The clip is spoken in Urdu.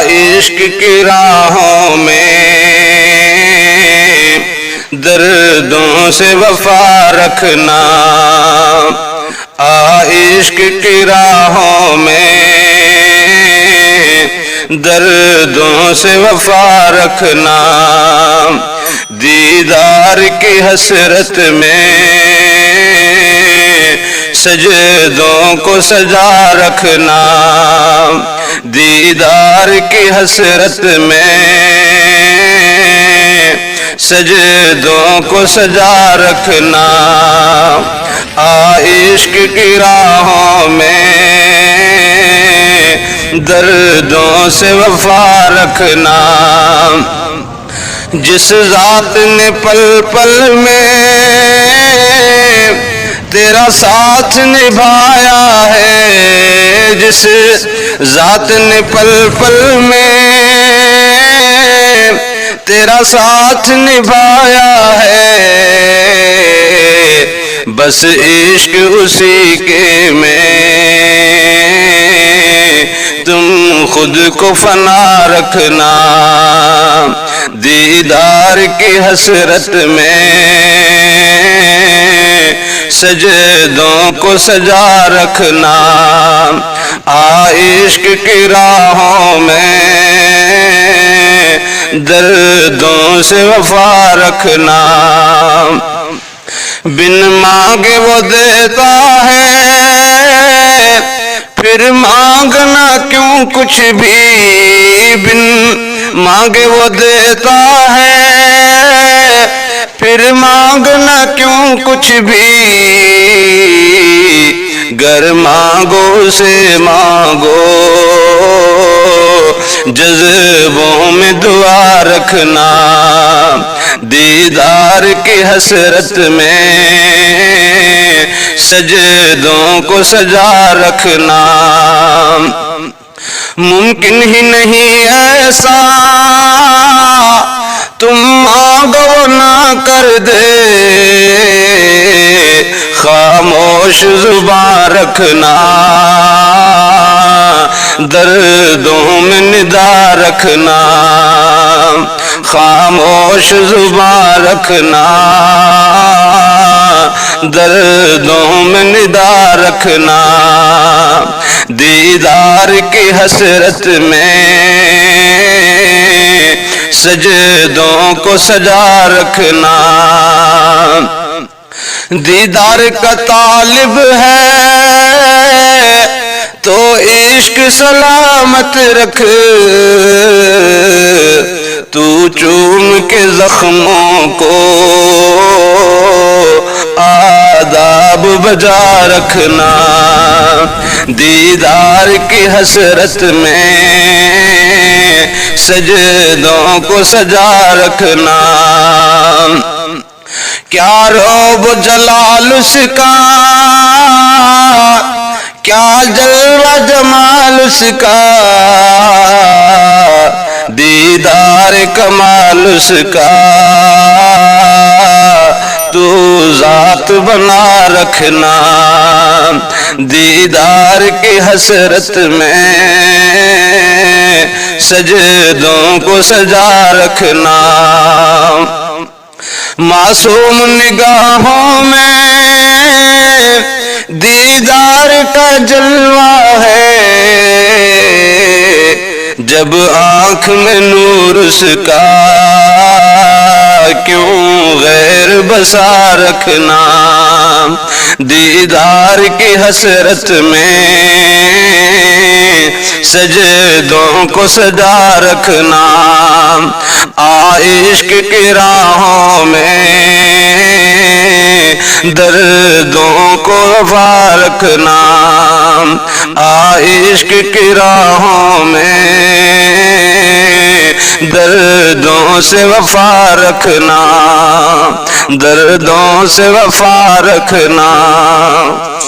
عشق کی راہوں میں دردوں سے وفا رکھنا، عشق کی راہوں میں دردوں سے وفا رکھنا، دیدار کی حسرت میں سجدوں کو سجا رکھنا، دیدار کی حسرت میں سجدوں کو سجا رکھنا، عشق کی راہوں میں دردوں سے وفا رکھنا، جس ذات نے پل پل میں تیرا ساتھ نبھایا ہے، جس ذات نے پل پل میں تیرا ساتھ نبھایا ہے، بس عشق اسی کے میں تم خود کو فنا رکھنا، دیدار کی حسرت میں سجدوں کو سجا رکھنا، عشق کی راہوں میں دردوں سے وفا رکھنا، بن مانگے وہ دیتا ہے، پھر مانگنا کیوں کچھ بھی، بن مانگے وہ دیتا ہے، پھر مانگنا کیوں کچھ بھی، گر مانگو سے مانگو جذبوں میں دعا رکھنا، دیدار کی حسرت میں سجدوں کو سجا رکھنا، ممکن ہی نہیں ایسا تم مانگو نہ کر دے، خاموش زبان رکھنا، دردوں میں ندا رکھنا، خاموش زبان رکھنا، دردوں میں ندا رکھنا، دیدار کی حسرت میں سجدوں کو سجا رکھنا، دیدار کا طالب ہے تو عشق سلامت رکھ، تو چوم کے زخموں کو آداب بجا رکھنا، دیدار کی حسرت میں سجدوں کو سجا رکھنا، کیا روب جلال اس کا، کیا جلوہ جمال اس کا، دیدار کمال اس کا، تو ذات بنا رکھنا، دیدار کی حسرت میں سجدوں کو سجا رکھنا، معصوم نگاہوں میں دیدار کا جلوہ ہے، جب آنکھ میں نور اس کا کیوں غیر بسا رکھنا، دیدار کی حسرت میں سجدوں کو سجا رکھنا، عشق کی راہوں میں دردوں کو وفا رکھنا، عشق کی راہوں میں دردوں سے وفا رکھنا، دردوں سے وفا رکھنا۔